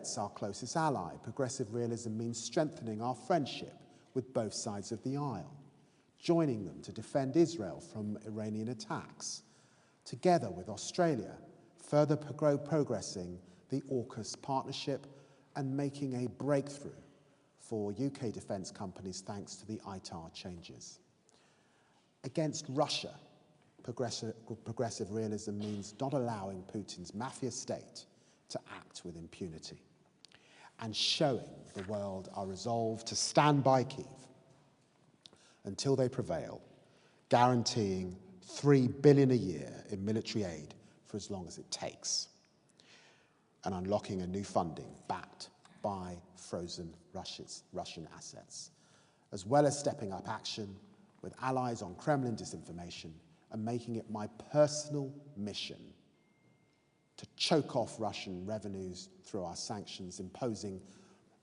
States, our closest ally, progressive realism means strengthening our friendship with both sides of the aisle, joining them to defend Israel from Iranian attacks, together with Australia, further progressing the AUKUS partnership and making a breakthrough for UK defence companies thanks to the ITAR changes. Against Russia, progressive realism means not allowing Putin's mafia state to act with impunity and showing the world our resolve to stand by Kyiv until they prevail, guaranteeing $3 billion a year in military aid for as long as it takes, and unlocking a new funding backed by frozen Russian assets, as well as stepping up action with allies on Kremlin disinformation and making it my personal mission to choke off Russian revenues through our sanctions, imposing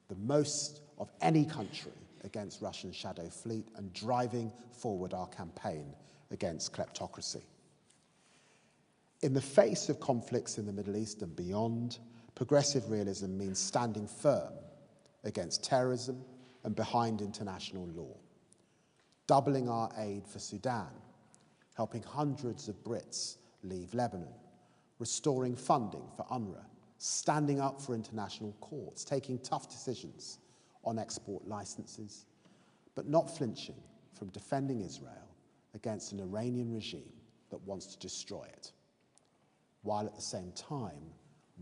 the most of any country against Russian shadow fleet and driving forward our campaign against kleptocracy. In the face of conflicts in the Middle East and beyond, progressive realism means standing firm against terrorism and behind international law, doubling our aid for Sudan, helping hundreds of Brits leave Lebanon, restoring funding for UNRWA, standing up for international courts, taking tough decisions on export licenses, but not flinching from defending Israel against an Iranian regime that wants to destroy it, while at the same time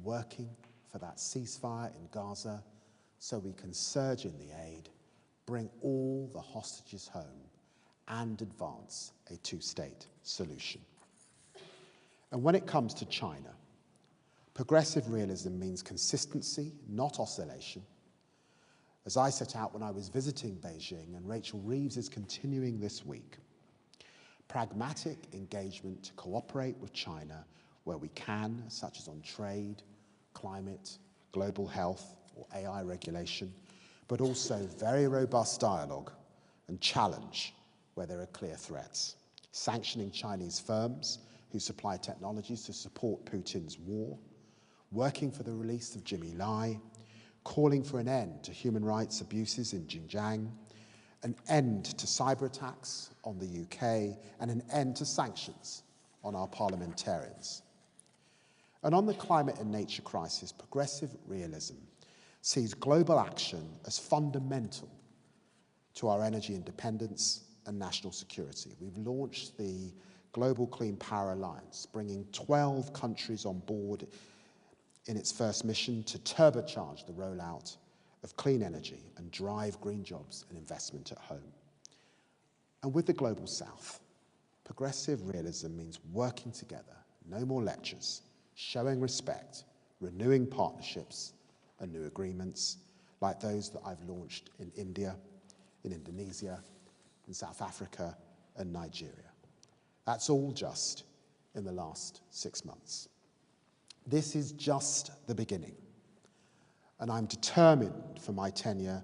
working for that ceasefire in Gaza so we can surge in the aid, bring all the hostages home, and advance a two-state solution. And when it comes to China, progressive realism means consistency, not oscillation. As I set out when I was visiting Beijing, and Rachel Reeves is continuing this week, pragmatic engagement to cooperate with China where we can, such as on trade, climate, global health, or AI regulation, but also very robust dialogue and challenge where there are clear threats, sanctioning Chinese firms who supply technologies to support Putin's war, working for the release of Jimmy Lai, calling for an end to human rights abuses in Xinjiang, an end to cyber attacks on the UK, and an end to sanctions on our parliamentarians. And on the climate and nature crisis, progressive realism sees global action as fundamental to our energy independence and national security. We've launched the Global Clean Power Alliance, bringing 12 countries on board in its first mission to turbocharge the rollout of clean energy and drive green jobs and investment at home. And with the Global South, progressive realism means working together, no more lectures, showing respect, renewing partnerships and new agreements like those that I've launched in India, in Indonesia, in South Africa and Nigeria. That's all just in the last 6 months. This is just the beginning, and I'm determined for my tenure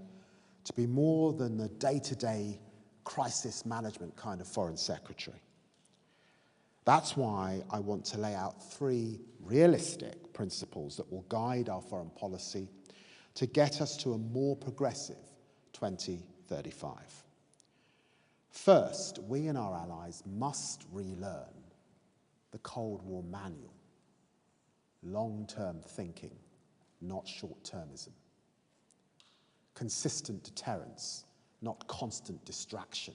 to be more than the day-to-day crisis management kind of foreign secretary. That's why I want to lay out 3 realistic principles that will guide our foreign policy to get us to a more progressive 2035. First, we and our allies must relearn the Cold War manual. Long-term thinking, not short-termism. Consistent deterrence, not constant distraction.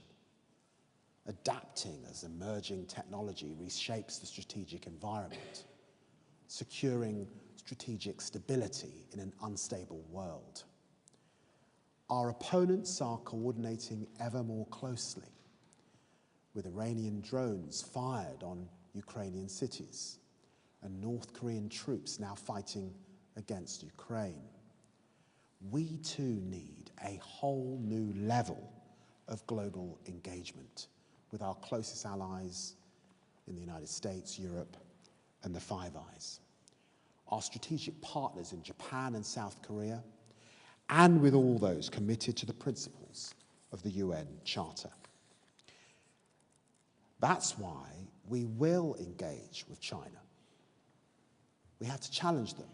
Adapting as emerging technology reshapes the strategic environment. Securing strategic stability in an unstable world. Our opponents are coordinating ever more closely, with Iranian drones fired on Ukrainian cities and North Korean troops now fighting against Ukraine. We too need a whole new level of global engagement with our closest allies in the United States, Europe, and the Five Eyes, our strategic partners in Japan and South Korea, and with all those committed to the principles of the UN Charter. That's why we will engage with China. We have to challenge them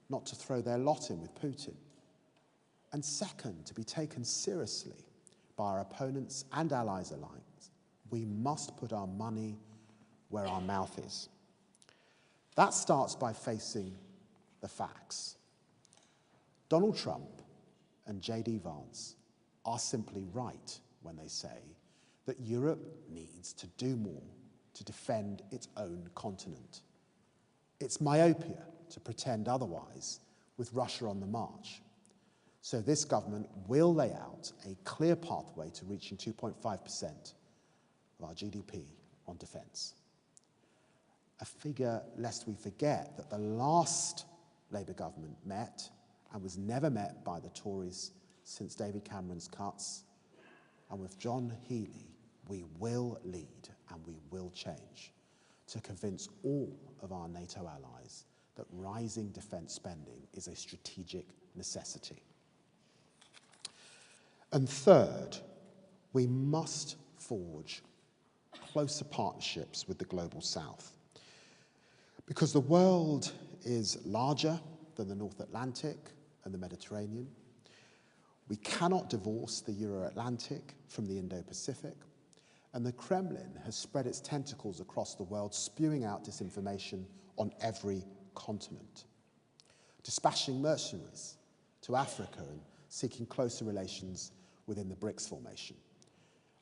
not to throw their lot in with Putin. And second, to be taken seriously by our opponents and allies alike, we must put our money where our mouth is. That starts by facing the facts. Donald Trump and J.D. Vance are simply right when they say that Europe needs to do more to defend its own continent. It's myopia to pretend otherwise with Russia on the march. So this government will lay out a clear pathway to reaching 2.5% of our GDP on defence. A figure, lest we forget, that the last Labour government met and was never met by the Tories since David Cameron's cuts. And with John Healey, we will lead and we will change to convince all of our NATO allies that rising defence spending is a strategic necessity. And third, we must forge closer partnerships with the global south. Because the world is larger than the North Atlantic and the Mediterranean. We cannot divorce the Euro-Atlantic from the Indo-Pacific, and the Kremlin has spread its tentacles across the world, spewing out disinformation on every continent, dispatching mercenaries to Africa and seeking closer relations within the BRICS formation.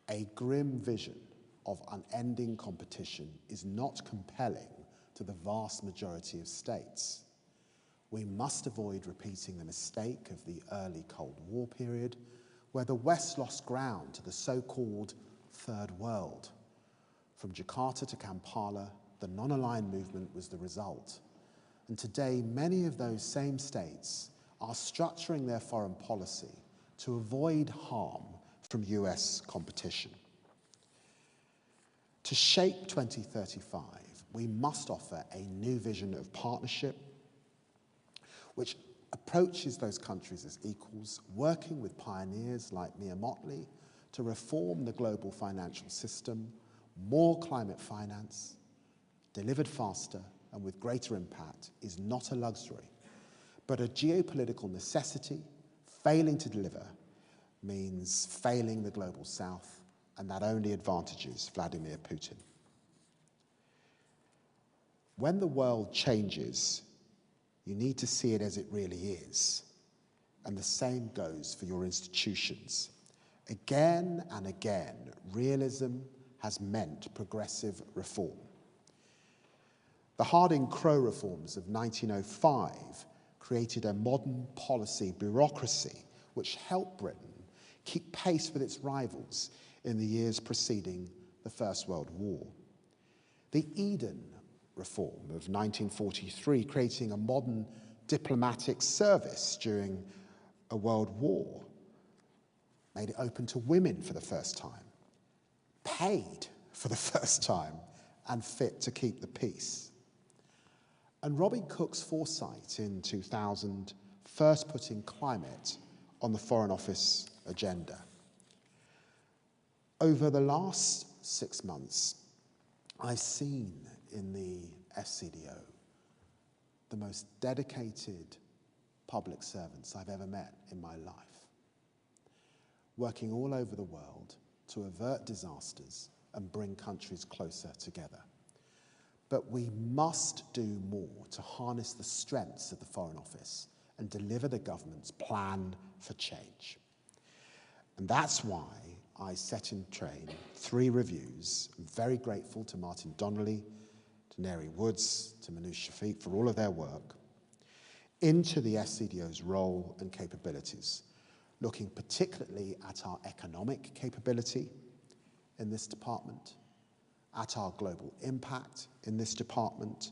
A grim vision of unending competition is not compelling to the vast majority of states. We must avoid repeating the mistake of the early Cold War period, where the West lost ground to the so-called Third World. From Jakarta to Kampala, the non-aligned movement was the result. And today, many of those same states are structuring their foreign policy to avoid harm from US competition. To shape 2035, we must offer a new vision of partnership which approaches those countries as equals, working with pioneers like Mia Mottley to reform the global financial system, more climate finance, delivered faster and with greater impact is not a luxury, but a geopolitical necessity. Failing to deliver means failing the global south, and that only advantages Vladimir Putin. When the world changes, you need to see it as it really is. And the same goes for your institutions. Again and again, realism has meant progressive reform. The Harding-Crowe reforms of 1905 created a modern policy bureaucracy which helped Britain keep pace with its rivals in the years preceding the First World War. The Eden Reform of 1943, creating a modern diplomatic service during a world war, made it open to women for the first time, paid for the first time, and fit to keep the peace. And Robbie Cook's foresight in 2000, first putting climate on the Foreign Office agenda. Over the last 6 months, I've seen in the FCDO the most dedicated public servants I've ever met in my life, working all over the world to avert disasters and bring countries closer together. But we must do more to harness the strengths of the Foreign Office and deliver the government's plan for change. And that's why I set in train 3 reviews. I'm very grateful to Martin Donnelly, to Neri Woods, to Manoush Shafiq for all of their work, into the FCDO's role and capabilities, looking particularly at our economic capability in this department, at our global impact in this department,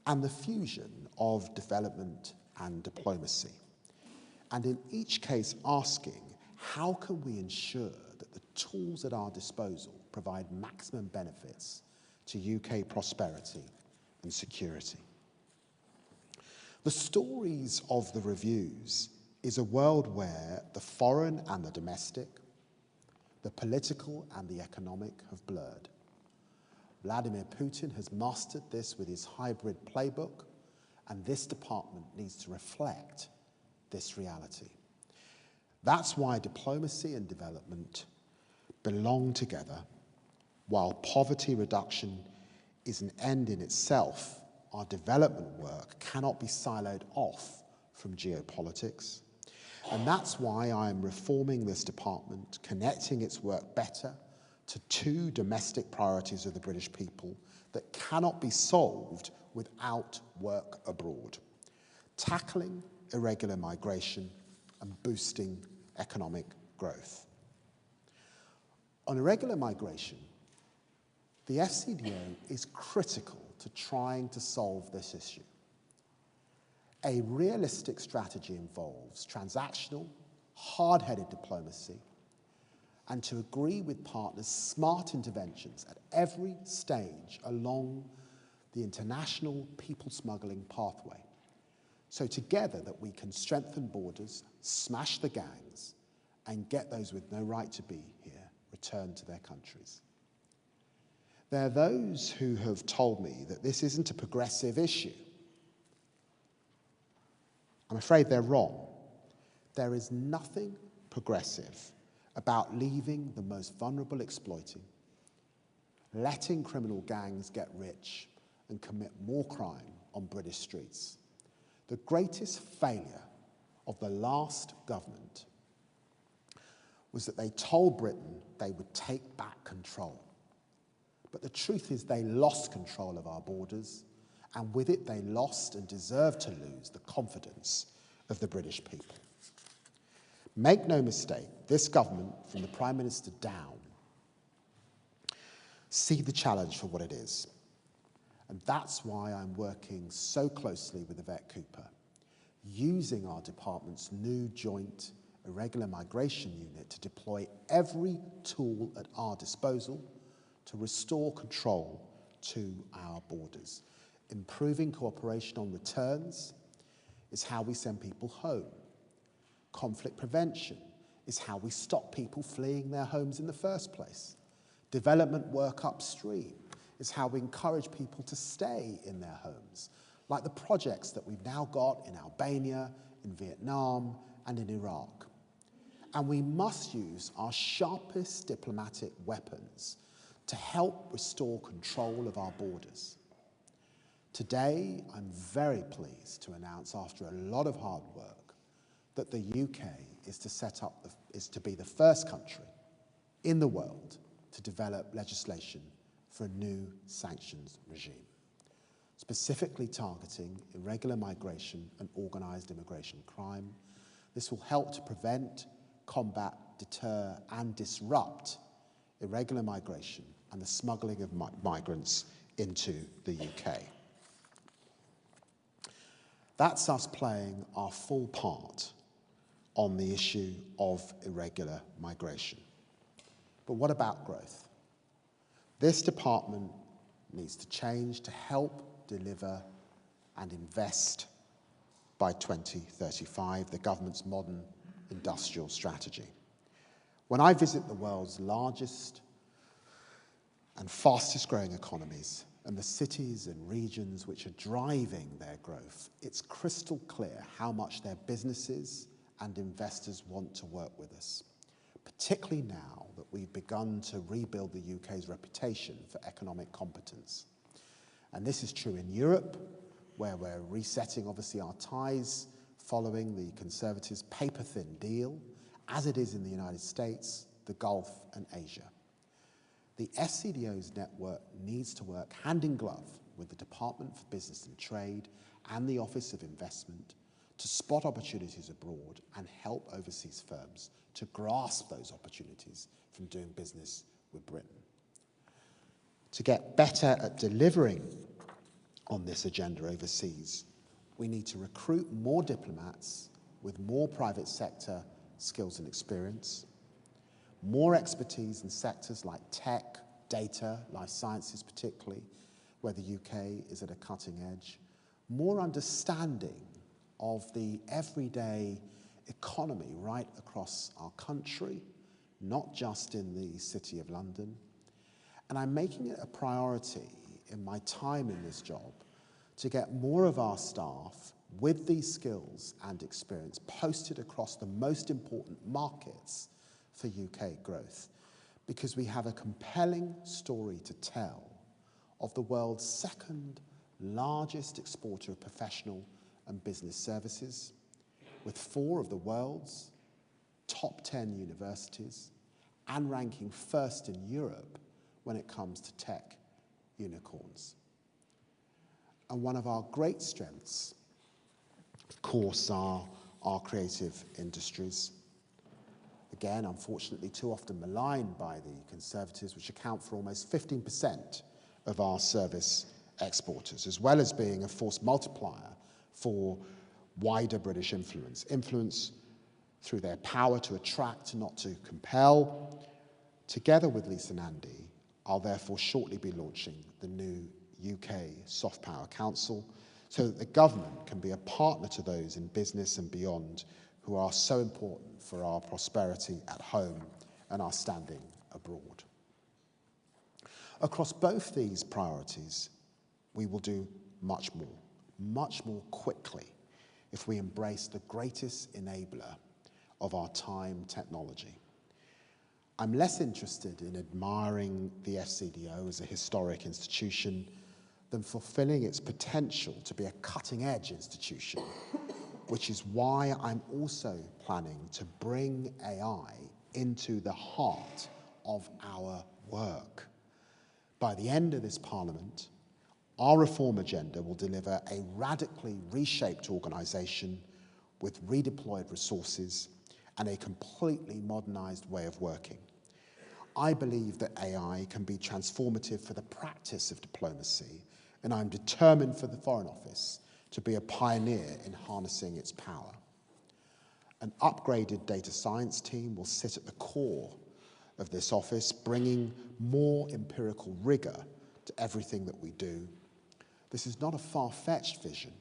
and the fusion of development and diplomacy. And in each case asking, how can we ensure that the tools at our disposal provide maximum benefits to UK prosperity and security? The stories of the reviews is a world where the foreign and the domestic, the political and the economic have blurred. Vladimir Putin has mastered this with his hybrid playbook and this department needs to reflect this reality. That's why diplomacy and development belong together. While poverty reduction is an end in itself, our development work cannot be siloed off from geopolitics. And that's why I am reforming this department, connecting its work better to two domestic priorities of the British people that cannot be solved without work abroad: tackling irregular migration and boosting economic growth. On irregular migration, the FCDO is critical to trying to solve this issue. A realistic strategy involves transactional, hard-headed diplomacy, and to agree with partners smart interventions at every stage along the international people smuggling pathway, so together that we can strengthen borders, smash the gangs, and get those with no right to be here returned to their countries. There are those who have told me that this isn't a progressive issue. I'm afraid they're wrong. There is nothing progressive about leaving the most vulnerable exploiting, letting criminal gangs get rich and commit more crime on British streets. The greatest failure of the last government was that they told Britain they would take back control. But the truth is they lost control of our borders, and with it they lost and deserve to lose the confidence of the British people. Make no mistake, this government, from the Prime Minister down, see the challenge for what it is. And that's why I'm working so closely with Yvette Cooper, using our department's new joint irregular migration unit to deploy every tool at our disposal to restore control to our borders. Improving cooperation on returns is how we send people home. Conflict prevention is how we stop people fleeing their homes in the first place. Development work upstream is how we encourage people to stay in their homes, like the projects that we've now got in Albania, in Vietnam, and in Iraq. And we must use our sharpest diplomatic weapons to help restore control of our borders. Today, I'm very pleased to announce, after a lot of hard work, that the UK is to be the first country in the world to develop legislation for a new sanctions regime, specifically targeting irregular migration and organised immigration crime. This will help to prevent, combat, deter and disrupt irregular migration and the smuggling of migrants into the UK. That's us playing our full part on the issue of irregular migration. But what about growth? This department needs to change to help deliver and invest by 2035, the government's modern industrial strategy. When I visit the world's largest and fastest growing economies and the cities and regions which are driving their growth, it's crystal clear how much their businesses and investors want to work with us, particularly now that we've begun to rebuild the UK's reputation for economic competence. And this is true in Europe, where we're resetting, obviously, our ties following the Conservatives' paper-thin deal, as it is in the United States, the Gulf, and Asia. The FCDO's network needs to work hand in glove with the Department for Business and Trade and the Office of Investment to spot opportunities abroad and help overseas firms to grasp those opportunities from doing business with Britain. To get better at delivering on this agenda overseas, we need to recruit more diplomats with more private sector skills and experience, more expertise in sectors like tech, data, life sciences particularly, where the UK is at a cutting edge, more understanding of the everyday economy right across our country, not just in the City of London. And I'm making it a priority in my time in this job to get more of our staff with these skills and experience posted across the most important markets for UK growth, because we have a compelling story to tell of the world's second largest exporter of professional and business services, with 4 of the world's top 10 universities and ranking first in Europe when it comes to tech unicorns. And one of our great strengths, of course, are our creative industries. Again, unfortunately, too often maligned by the Conservatives, which account for almost 15% of our service exporters, as well as being a force multiplier for wider British influence. Influence through their power to attract, not to compel. Together with Lisa and Andy, I'll therefore shortly be launching the new UK Soft Power Council, so that the government can be a partner to those in business and beyond who are so important for our prosperity at home and our standing abroad. Across both these priorities, we will do much more quickly, if we embrace the greatest enabler of our time, technology. I'm less interested in admiring the FCDO as a historic institution than fulfilling its potential to be a cutting-edge institution, which is why I'm also planning to bring AI into the heart of our work. By the end of this Parliament, our reform agenda will deliver a radically reshaped organisation with redeployed resources and a completely modernised way of working. I believe that AI can be transformative for the practice of diplomacy, and I'm determined for the Foreign Office to be a pioneer in harnessing its power. An upgraded data science team will sit at the core of this office, bringing more empirical rigour to everything that we do. This is not a far-fetched vision.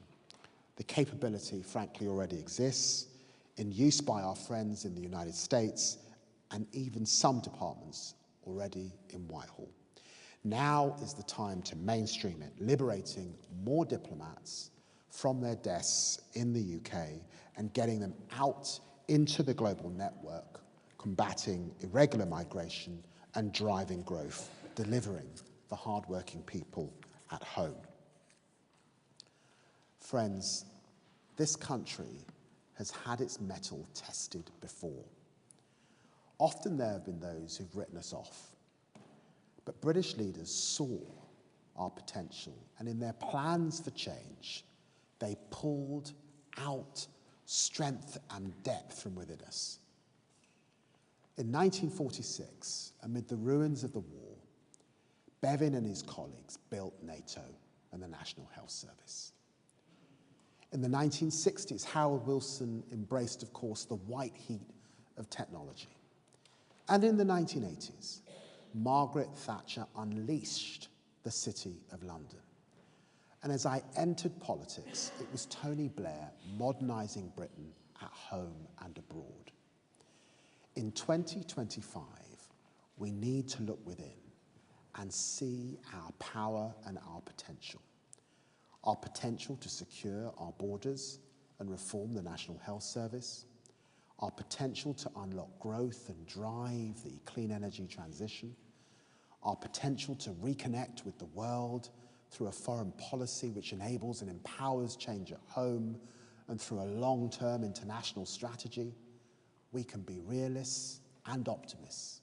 The capability, frankly, already exists, in use by our friends in the United States, and even some departments already in Whitehall. Now is the time to mainstream it, liberating more diplomats from their desks in the UK and getting them out into the global network, combating irregular migration and driving growth, delivering for hard-working people at home. Friends, this country has had its mettle tested before. Often there have been those who've written us off. But British leaders saw our potential, and in their plans for change, they pulled out strength and depth from within us. In 1946, amid the ruins of the war, Bevin and his colleagues built NATO and the National Health Service. In the 1960s, Harold Wilson embraced, of course, the white heat of technology. And in the 1980s, Margaret Thatcher unleashed the City of London. And as I entered politics, it was Tony Blair modernising Britain at home and abroad. In 2025, we need to look within and see our power and our potential. Our potential to secure our borders and reform the National Health Service, our potential to unlock growth and drive the clean energy transition, our potential to reconnect with the world through a foreign policy which enables and empowers change at home, and through a long-term international strategy. We can be realists and optimists.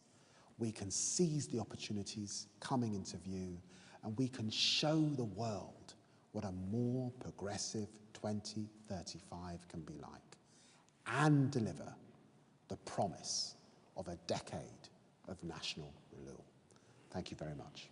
We can seize the opportunities coming into view, and we can show the world what a more progressive 2035 can be like, and deliver the promise of a decade of national renewal. Thank you very much.